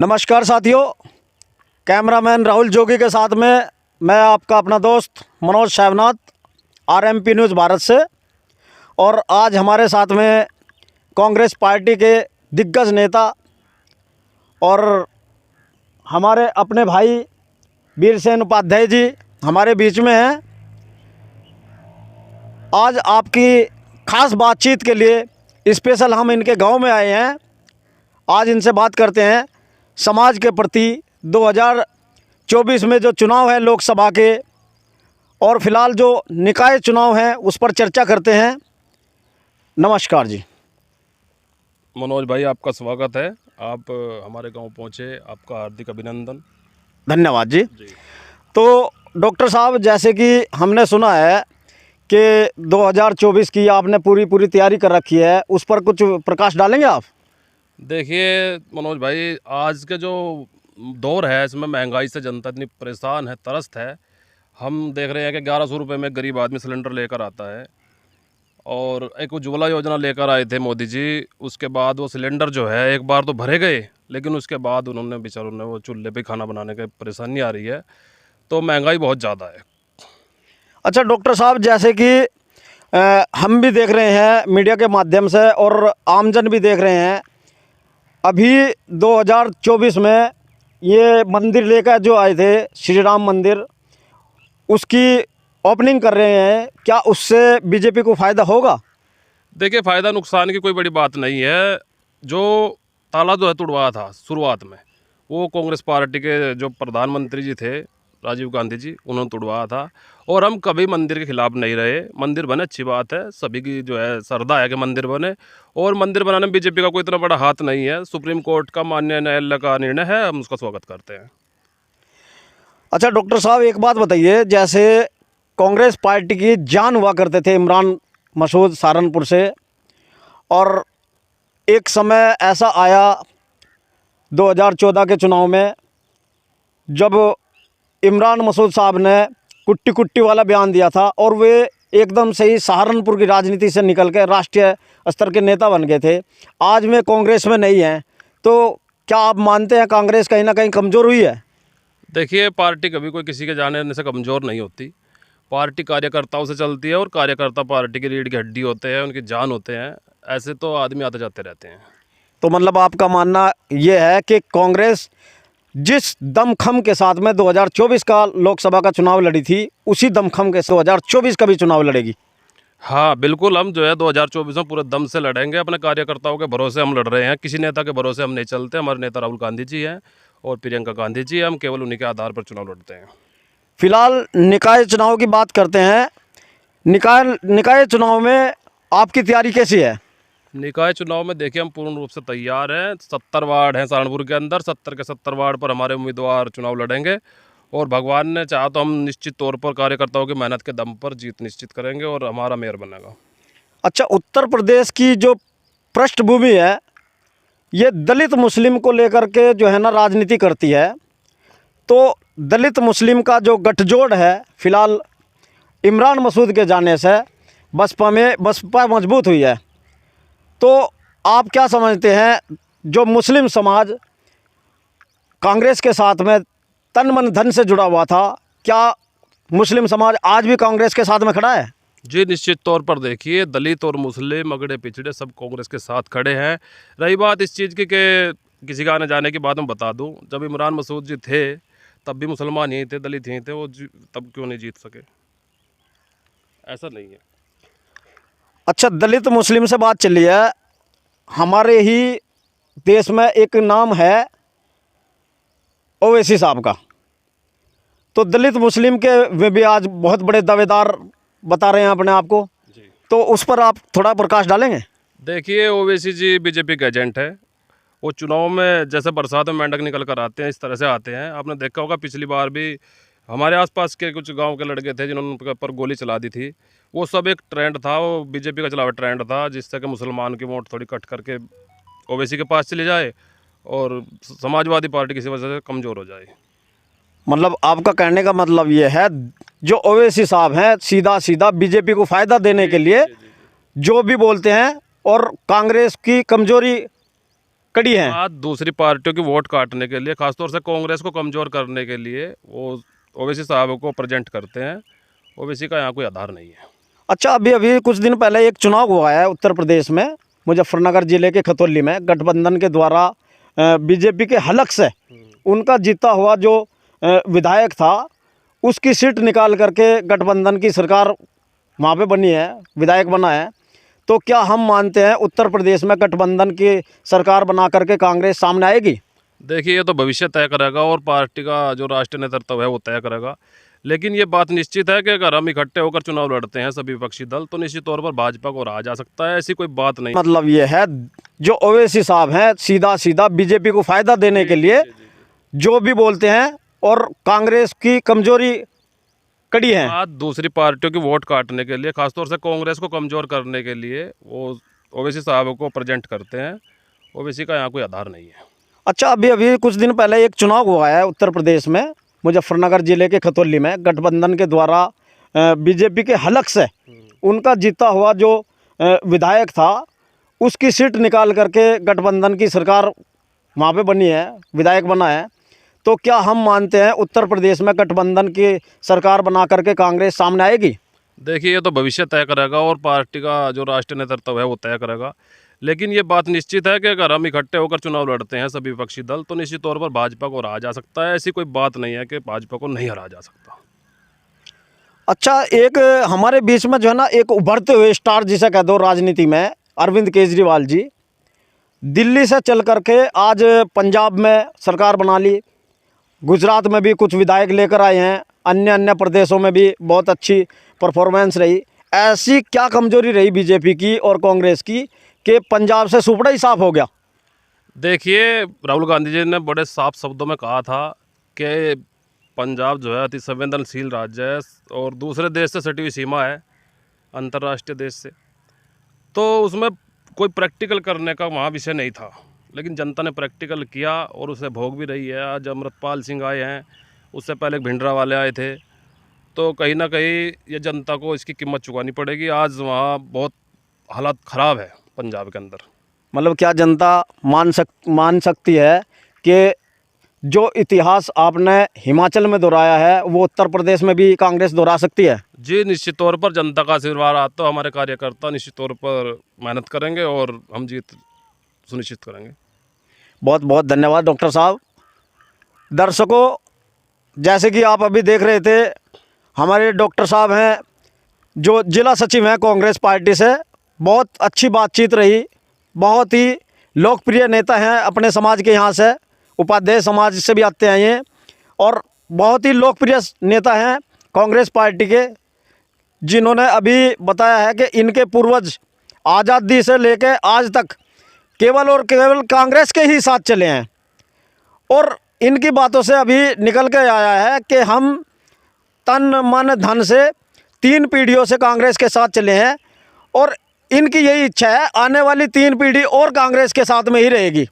नमस्कार साथियों, कैमरामैन राहुल जोगी के साथ में मैं आपका अपना दोस्त मनोज शैवनाथ, आरएमपी न्यूज़ भारत से। और आज हमारे साथ में कांग्रेस पार्टी के दिग्गज नेता और हमारे अपने भाई वीरसेन उपाध्याय जी हमारे बीच में हैं। आज आपकी खास बातचीत के लिए स्पेशल हम इनके गांव में आए हैं। आज इनसे बात करते हैं समाज के प्रति 2024 में जो चुनाव है लोकसभा के, और फिलहाल जो निकाय चुनाव हैं उस पर चर्चा करते हैं। नमस्कार जी। मनोज भाई, आपका स्वागत है। आप हमारे गांव पहुंचे, आपका हार्दिक अभिनंदन। धन्यवाद जी। जी। तो डॉक्टर साहब, जैसे कि हमने सुना है कि 2024 की आपने पूरी तैयारी कर रखी है, उस पर कुछ प्रकाश डालेंगे आप? देखिए मनोज भाई, आज के जो दौर है इसमें महंगाई से जनता इतनी परेशान है, त्रस्त है। हम देख रहे हैं कि 1100 रुपये में गरीब आदमी सिलेंडर लेकर आता है, और एक उज्ज्वला योजना लेकर आए थे मोदी जी। उसके बाद वो सिलेंडर जो है एक बार तो भरे गए, लेकिन उसके बाद उन्होंने बेचारों ने वो चूल्हे पे खाना बनाने की परेशानी आ रही है, तो महंगाई बहुत ज़्यादा है। अच्छा डॉक्टर साहब, जैसे कि हम भी देख रहे हैं मीडिया के माध्यम से और आमजन भी देख रहे हैं, अभी 2024 में ये मंदिर लेकर जो आए थे श्री राम मंदिर, उसकी ओपनिंग कर रहे हैं। क्या उससे बीजेपी को फ़ायदा होगा? देखिए, फ़ायदा नुकसान की कोई बड़ी बात नहीं है। जो ताला जो है तोड़वाया था शुरुआत में, वो कांग्रेस पार्टी के जो प्रधानमंत्री जी थे राजीव गांधी जी, उन्होंने तोड़वाया था। और हम कभी मंदिर के खिलाफ नहीं रहे। मंदिर बने अच्छी बात है, सभी की जो है श्रद्धा है कि मंदिर बने, और मंदिर बनाने में बीजेपी का कोई इतना बड़ा हाथ नहीं है। सुप्रीम कोर्ट का माननीय न्यायालय का निर्णय है, हम उसका स्वागत करते हैं। अच्छा डॉक्टर साहब, एक बात बताइए, जैसे कांग्रेस पार्टी की जान हुआ करते थे इमरान मसूद सहारनपुर से, और एक समय ऐसा आया 2014 के चुनाव में जब इमरान मसूद साहब ने कुट्टी कुट्टी वाला बयान दिया था, और वे एकदम से ही सहारनपुर की राजनीति से निकल के राष्ट्रीय स्तर के नेता बन गए थे। आज में कांग्रेस में नहीं हैं, तो क्या आप मानते हैं कांग्रेस कहीं ना कहीं कमज़ोर हुई है? देखिए, पार्टी कभी कोई किसी के जाने से कमज़ोर नहीं होती। पार्टी कार्यकर्ताओं से चलती है, और कार्यकर्ता पार्टी की रीढ़ की हड्डी होते हैं, उनकी जान होते हैं। ऐसे तो आदमी आते जाते रहते हैं। तो मतलब आपका मानना ये है कि कांग्रेस जिस दमखम के साथ में 2024 का लोकसभा का चुनाव लड़ी थी, उसी दमखम के 2024 का भी चुनाव लड़ेगी? हाँ बिल्कुल, हम जो है 2024 में पूरे दम से लड़ेंगे। अपने कार्यकर्ताओं के भरोसे हम लड़ रहे हैं, किसी नेता के भरोसे हम नहीं चलते। हमारे नेता राहुल गांधी जी हैं और प्रियंका गांधी जी, हम केवल उन्हीं के आधार पर चुनाव लड़ते हैं। फिलहाल निकाय चुनाव की बात करते हैं। निकाय चुनाव में आपकी तैयारी कैसी है? निकाय चुनाव में देखिए, हम पूर्ण रूप से तैयार हैं। 70 वार्ड हैं सहारनपुर के अंदर, 70 के 70 वार्ड पर हमारे उम्मीदवार चुनाव लड़ेंगे, और भगवान ने चाहा तो हम निश्चित तौर पर कार्यकर्ताओं की मेहनत के दम पर जीत निश्चित करेंगे, और हमारा मेयर बनेगा। अच्छा, उत्तर प्रदेश की जो पृष्ठभूमि है, ये दलित मुस्लिम को लेकर के जो है ना राजनीति करती है, तो दलित मुस्लिम का जो गठजोड़ है, फिलहाल इमरान मसूद के जाने से बसपा मजबूत हुई है। तो आप क्या समझते हैं, जो मुस्लिम समाज कांग्रेस के साथ में तन मन धन से जुड़ा हुआ था, क्या मुस्लिम समाज आज भी कांग्रेस के साथ में खड़ा है? जी निश्चित तौर पर। देखिए, दलित और मुस्लिम, अगड़े पिछड़े सब कांग्रेस के साथ खड़े हैं। रही बात इस चीज़ की कि किसी का आने जाने की बात मैं बता दूं, जब इमरान मसूद जी थे तब भी मुसलमान यहीं थे, दलित यहीं थे, वो तब क्यों नहीं जीत सके? ऐसा नहीं है। अच्छा, दलित मुस्लिम से बात चली है, हमारे ही देश में एक नाम है ओवैसी साहब का, तो दलित मुस्लिम के वे भी आज बहुत बड़े दावेदार बता रहे हैं अपने आप को, जी। तो उस पर आप थोड़ा प्रकाश डालेंगे? देखिए, ओवैसी जी बीजेपी के एजेंट है। वो चुनाव में जैसे बरसात में मेंढक निकल कर आते हैं, इस तरह से आते हैं। आपने देखा होगा, पिछली बार भी हमारे आसपास के कुछ गांव के लड़के थे जिन्होंने उनके ऊपर गोली चला दी थी। वो सब एक ट्रेंड था, वो बीजेपी का चला हुआ ट्रेंड था, जिससे कि मुसलमान की वोट थोड़ी कट करके ओवैसी के पास चली जाए और समाजवादी पार्टी किसी वजह से कमज़ोर हो जाए। मतलब आपका कहने का मतलब ये है, जो ओवैसी साहब हैं सीधा सीधा बीजेपी को फ़ायदा देने के लिए जो भी बोलते हैं, और कांग्रेस की कमजोरी कड़ी हैं। आज दूसरी पार्टियों की वोट काटने के लिए, खासतौर से कांग्रेस को कमज़ोर करने के लिए वो ओवैसी साहब को प्रेजेंट करते हैं। ओवैसी का यहाँ कोई आधार नहीं है। अच्छा, अभी अभी कुछ दिन पहले एक चुनाव हुआ है उत्तर प्रदेश में, मुजफ्फरनगर जिले के खतौली में, गठबंधन के द्वारा बीजेपी के हलक से उनका जीता हुआ जो विधायक था उसकी सीट निकाल करके गठबंधन की सरकार वहाँ पे बनी है, विधायक बना है। तो क्या हम मानते हैं उत्तर प्रदेश में गठबंधन की सरकार बना करके कांग्रेस सामने आएगी? देखिए, ये तो भविष्य तय करेगा और पार्टी का जो राष्ट्रीय नेतृत्व है वो तय करेगा। लेकिन ये बात निश्चित है कि अगर हम इकट्ठे होकर चुनाव लड़ते हैं सभी विपक्षी दल, तो निश्चित तौर पर भाजपा को हराया जा सकता है। ऐसी कोई बात नहीं। मतलब ये है जो ओवैसी साहब हैं सीधा सीधा बीजेपी को फायदा देने के लिए जो भी बोलते हैं और कांग्रेस की कमजोरी कड़ी है। आज दूसरी पार्टियों की वोट काटने के लिए, खासतौर से कांग्रेस को कमज़ोर करने के लिए वो ओवैसी साहब को प्रेजेंट करते हैं। ओवैसी का यहाँ कोई आधार नहीं है। अच्छा, अभी अभी कुछ दिन पहले एक चुनाव हुआ है उत्तर प्रदेश में, मुजफ्फरनगर जिले के खतौली में, गठबंधन के द्वारा बीजेपी के हलक से उनका जीता हुआ जो विधायक था उसकी सीट निकाल करके गठबंधन की सरकार वहाँ पे बनी है, विधायक बना है। तो क्या हम मानते हैं उत्तर प्रदेश में गठबंधन की सरकार बना करके कांग्रेस सामने आएगी? देखिए, ये तो भविष्य तय करेगा और पार्टी का जो राष्ट्रीय नेतृत्व है वो तय करेगा। लेकिन ये बात निश्चित है कि अगर हम इकट्ठे होकर चुनाव लड़ते हैं सभी विपक्षी दल, तो निश्चित तौर पर भाजपा को हराया जा सकता है। ऐसी कोई बात नहीं है कि भाजपा को नहीं हराया जा सकता। अच्छा, एक हमारे बीच में जो है ना एक उभरते हुए स्टार जिसे कह दो राजनीति में, अरविंद केजरीवाल जी दिल्ली से चल करके आज पंजाब में सरकार बना ली, गुजरात में भी कुछ विधायक लेकर आए हैं, अन्य अन्य प्रदेशों में भी बहुत अच्छी परफॉर्मेंस रही। ऐसी क्या कमजोरी रही बीजेपी की और कांग्रेस की कि पंजाब से सुपड़ा ही साफ हो गया? देखिए, राहुल गांधी जी ने बड़े साफ शब्दों में कहा था कि पंजाब जो है अति संवेदनशील राज्य है और दूसरे देश से सटी हुई सीमा है, अंतर्राष्ट्रीय देश से। तो उसमें कोई प्रैक्टिकल करने का वहाँ विषय नहीं था, लेकिन जनता ने प्रैक्टिकल किया और उसे भोग भी रही है। आज अमृतपाल सिंह आए हैं, उससे पहले भिंडरा वाले आए थे। तो कहीं ना कहीं ये जनता को इसकी कीमत चुकानी पड़ेगी। आज वहाँ बहुत हालात ख़राब है पंजाब के अंदर। मतलब क्या जनता मान सकती है कि जो इतिहास आपने हिमाचल में दोहराया है वो उत्तर प्रदेश में भी कांग्रेस दोहरा सकती है? जी, निश्चित तौर पर जनता का आशीर्वाद आता तो हमारे कार्यकर्ता निश्चित तौर पर मेहनत करेंगे और हम जीत सुनिश्चित करेंगे। बहुत बहुत धन्यवाद डॉक्टर साहब। दर्शकों, जैसे कि आप अभी देख रहे थे, हमारे डॉक्टर साहब हैं जो जिला सचिव हैं कांग्रेस पार्टी से। बहुत अच्छी बातचीत रही, बहुत ही लोकप्रिय नेता हैं अपने समाज के, यहाँ से उपाध्याय समाज से भी आते हैं ये, और बहुत ही लोकप्रिय नेता हैं कांग्रेस पार्टी के, जिन्होंने अभी बताया है कि इनके पूर्वज आज़ादी से लेकर आज तक केवल और केवल कांग्रेस के ही साथ चले हैं। और इनकी बातों से अभी निकल के आया है कि हम तन मन धन से 3 पीढ़ियों से कांग्रेस के साथ चले हैं और इनकी यही इच्छा है आने वाली 3 पीढ़ी और कांग्रेस के साथ में ही रहेगी।